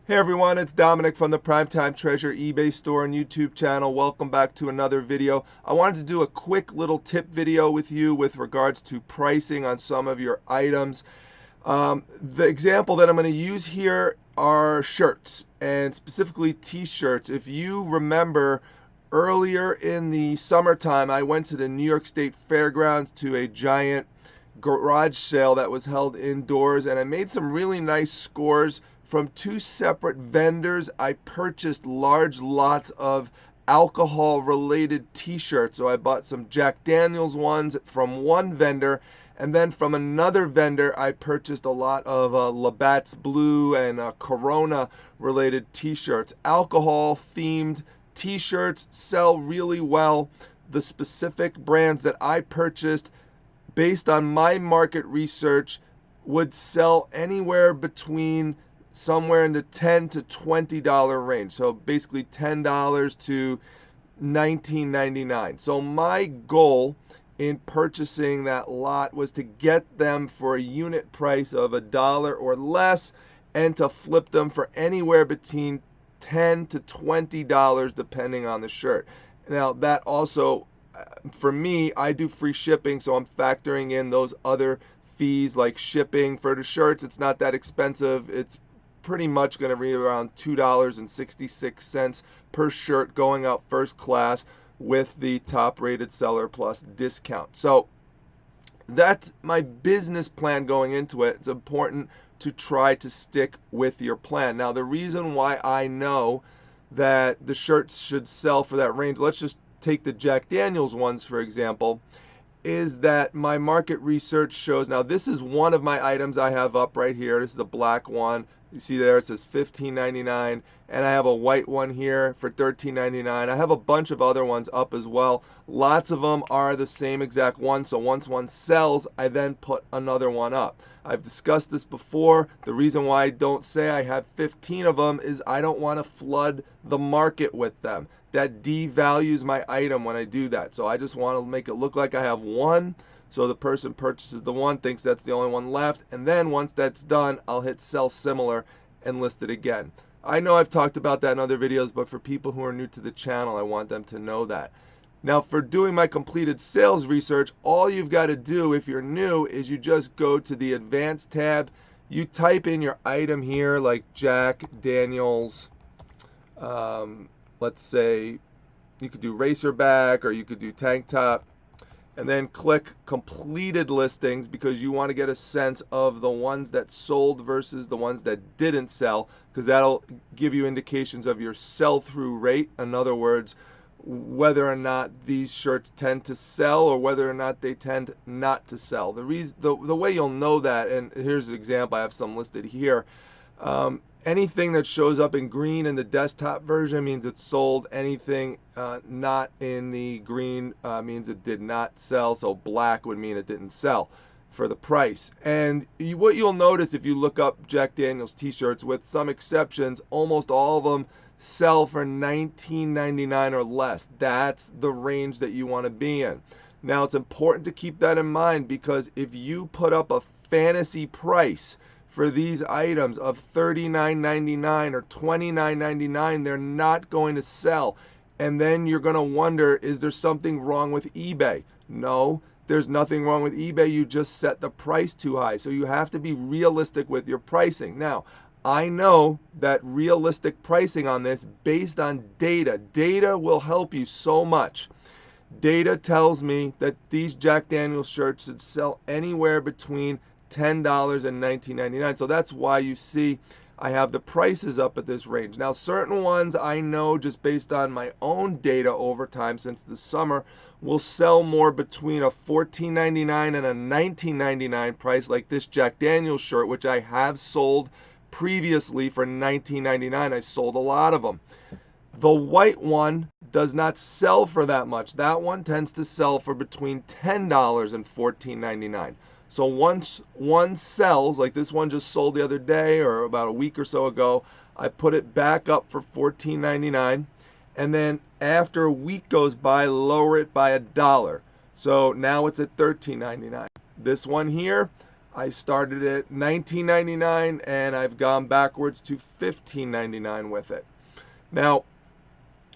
Hey everyone, it's Dominic from the Primetime Treasure eBay store and YouTube channel. Welcome back to another video. I wanted to do a quick little tip video with you with regards to pricing on some of your items. The example that I'm going to use here are shirts, and specifically t-shirts. If you remember, earlier in the summertime, I went to the New York State Fairgrounds to a giant garage sale that was held indoors, and I made some really nice scores from two separate vendors. I purchased large lots of alcohol related t-shirts. So I bought some Jack Daniels ones from one vendor, and then from another vendor I purchased a lot of Labatt's Blue and Corona related t-shirts. Alcohol themed t-shirts sell really well. The specific brands that I purchased, based on my market research, would sell anywhere between somewhere in the $10 to $20 range. So basically $10 to $19.99. So my goal in purchasing that lot was to get them for a unit price of $1 or less, and to flip them for anywhere between $10 to $20 depending on the shirt. Now that also, for me, I do free shipping, so I'm factoring in those other fees like shipping. For the shirts, it's not that expensive. It's pretty much going to be around $2.66 per shirt going out first class with the top rated seller plus discount. So that's my business plan going into it. It's important to try to stick with your plan. Now, the reason why I know that the shirts should sell for that range, let's just take the Jack Daniels ones for example, is that my market research shows, now this is one of my items I have up right here. This is the black one. You see there it says $15.99, and I have a white one here for $13.99. I have a bunch of other ones up as well. Lots of them are the same exact one, so once one sells, I then put another one up. I've discussed this before. The reason why I don't say I have 15 of them is I don't want to flood the market with them. That devalues my item when I do that. So I just want to make it look like I have one, so the person purchases the one, thinks that's the only one left, and then once that's done, I'll hit sell similar and list it again. I know I've talked about that in other videos, but for people who are new to the channel, I want them to know that. Now, for doing my completed sales research, all you've got to do if you're new is you just go to the advanced tab. You type in your item here, like Jack Daniels, let's say you could do racerback or you could do tank top, and then click completed listings, because you want to get a sense of the ones that sold versus the ones that didn't sell, because that'll give you indications of your sell-through rate. In other words, whether or not these shirts tend to sell or whether or not they tend not to sell. The way you'll know that, and here's an example, I have some listed here. Anything that shows up in green in the desktop version means it's sold. Anything not in the green means it did not sell. So black would mean it didn't sell for the price. And what you'll notice if you look up Jack Daniels t-shirts, with some exceptions, almost all of them sell for $19.99 or less. That's the range that you want to be in. Now, it's important to keep that in mind, because if you put up a fantasy price for these items of $39.99 or $29.99, they're not going to sell. And then you're going to wonder, is there something wrong with eBay? No, there's nothing wrong with eBay. You just set the price too high. So you have to be realistic with your pricing. Now, I know that realistic pricing on this, based on data will help you so much. Data tells me that these Jack Daniels shirts should sell anywhere between $10 and $19.99. So that's why you see I have the prices up at this range. Now, certain ones I know, just based on my own data over time since the summer, will sell more between a $14.99 and a $19.99 price, like this Jack Daniels shirt, which I have sold previously for $19.99. I've sold a lot of them. The white one does not sell for that much. That one tends to sell for between $10 and $14.99. So once one sells, like this one just sold the other day or about a week or so ago, I put it back up for $14.99, and then after a week goes by, lower it by $1. So now it's at $13.99. This one here, I started at $19.99 and I've gone backwards to $15.99 with it. Now,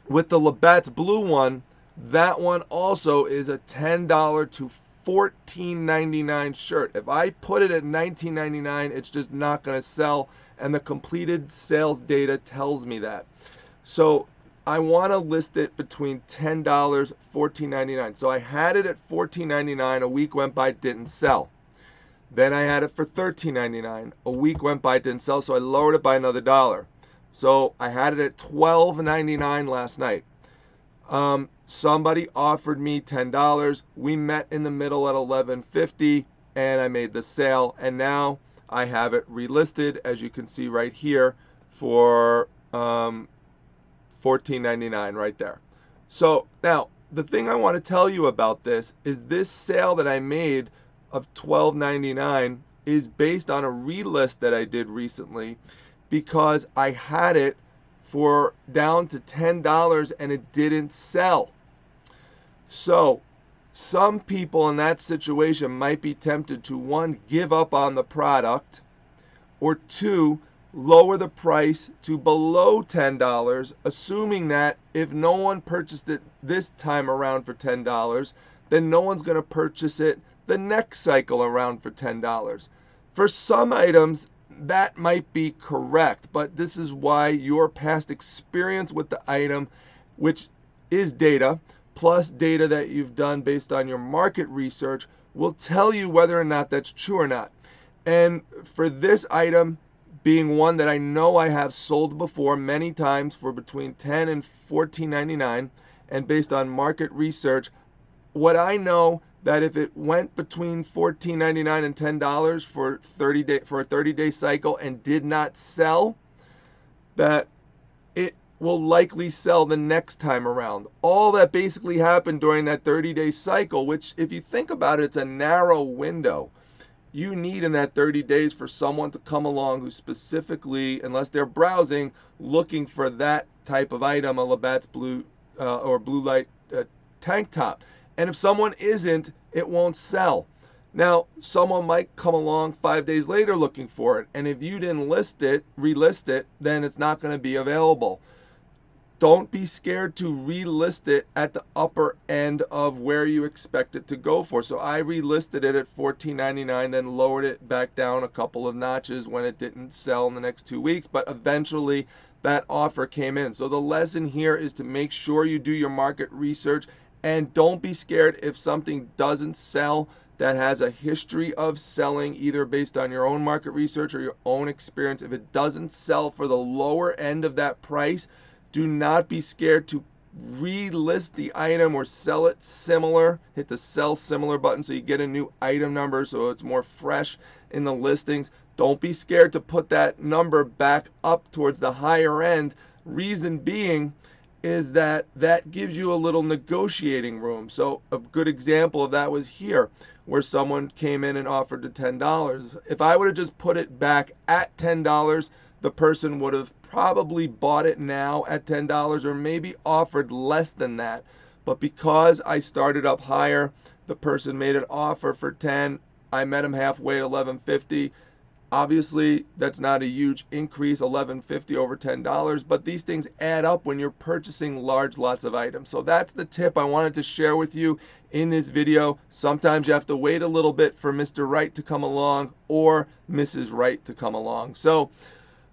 with the Labatt's Blue one, that one also is a $10 to $14.99 shirt. If I put it at $19.99, it's just not going to sell, and the completed sales data tells me that. So I want to list it between $10, $14.99. So I had it at $14.99. A week went by, didn't sell. Then I had it for $13.99. A week went by, didn't sell, so I lowered it by another $1. So I had it at $12.99 last night. Somebody offered me $10. We met in the middle at $11.50 and I made the sale, and now I have it relisted, as you can see right here, for $14.99 right there. So now the thing I want to tell you about this is this sale that I made of $12.99 is based on a relist that I did recently, because I had it for down to $10 and it didn't sell. So some people in that situation might be tempted to, one, give up on the product, or two, lower the price to below $10, assuming that if no one purchased it this time around for $10, then no one's going to purchase it the next cycle around for $10. For some items, that might be correct, but this is why your past experience with the item, which is data, plus data that you've done based on your market research, will tell you whether or not that's true or not. And for this item, being one that I know I have sold before many times for between $10 and $14.99, and based on market research, what I know that if it went between $14.99 and $10 for a 30-day cycle and did not sell, that it will likely sell the next time around. All that basically happened during that 30-day cycle, which, if you think about it, it's a narrow window. You need in that 30 days for someone to come along who specifically, unless they're browsing, looking for that type of item, a Labatt's Blue or Blue Light tank top. And if someone isn't, it won't sell. Now, someone might come along 5 days later looking for it, and if you didn't relist it, then it's not going to be available. Don't be scared to relist it at the upper end of where you expect it to go for. So I relisted it at $14.99, then lowered it back down a couple of notches when it didn't sell in the next 2 weeks, but eventually that offer came in. So the lesson here is to make sure you do your market research, and don't be scared if something doesn't sell that has a history of selling, either based on your own market research or your own experience. If it doesn't sell for the lower end of that price, do not be scared to relist the item or sell it similar. Hit the sell similar button so you get a new item number so it's more fresh in the listings. Don't be scared to put that number back up towards the higher end. Reason being is that gives you a little negotiating room. So a good example of that was here, where someone came in and offered to $10. If I would have just put it back at $10, the person would have probably bought it now at $10 or maybe offered less than that. But because I started up higher, the person made an offer for $10. I met him halfway at $11.50. Obviously, that's not a huge increase, $11.50 over $10, but these things add up when you're purchasing large lots of items. So that's the tip I wanted to share with you in this video. Sometimes you have to wait a little bit for Mr. Right to come along or Mrs. Right to come along. So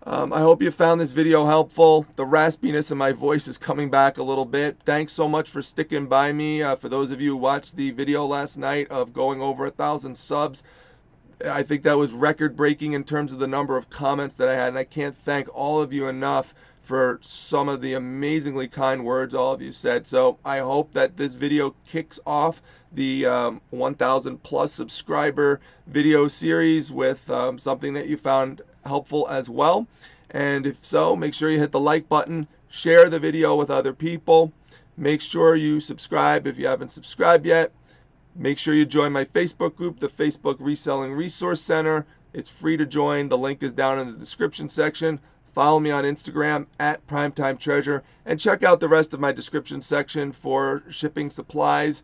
I hope you found this video helpful. The raspiness in my voice is coming back a little bit. Thanks so much for sticking by me. For those of you who watched the video last night of going over 1,000 subs, I think that was record-breaking in terms of the number of comments that I had, and I can't thank all of you enough for some of the amazingly kind words all of you said. So I hope that this video kicks off the 1,000 plus subscriber video series with something that you found helpful as well. And if so, make sure you hit the like button, share the video with other people, make sure you subscribe if you haven't subscribed yet. Make sure you join my Facebook group, the Facebook Reselling Resource Center. It's free to join. The link is down in the description section. Follow me on Instagram at Primetime Treasure, and check out the rest of my description section for shipping supplies,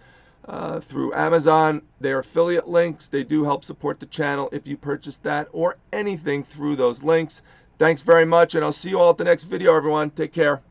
through Amazon. They're affiliate links. They do help support the channel if you purchase that or anything through those links. Thanks very much, and I'll see you all at the next video, everyone. Take care.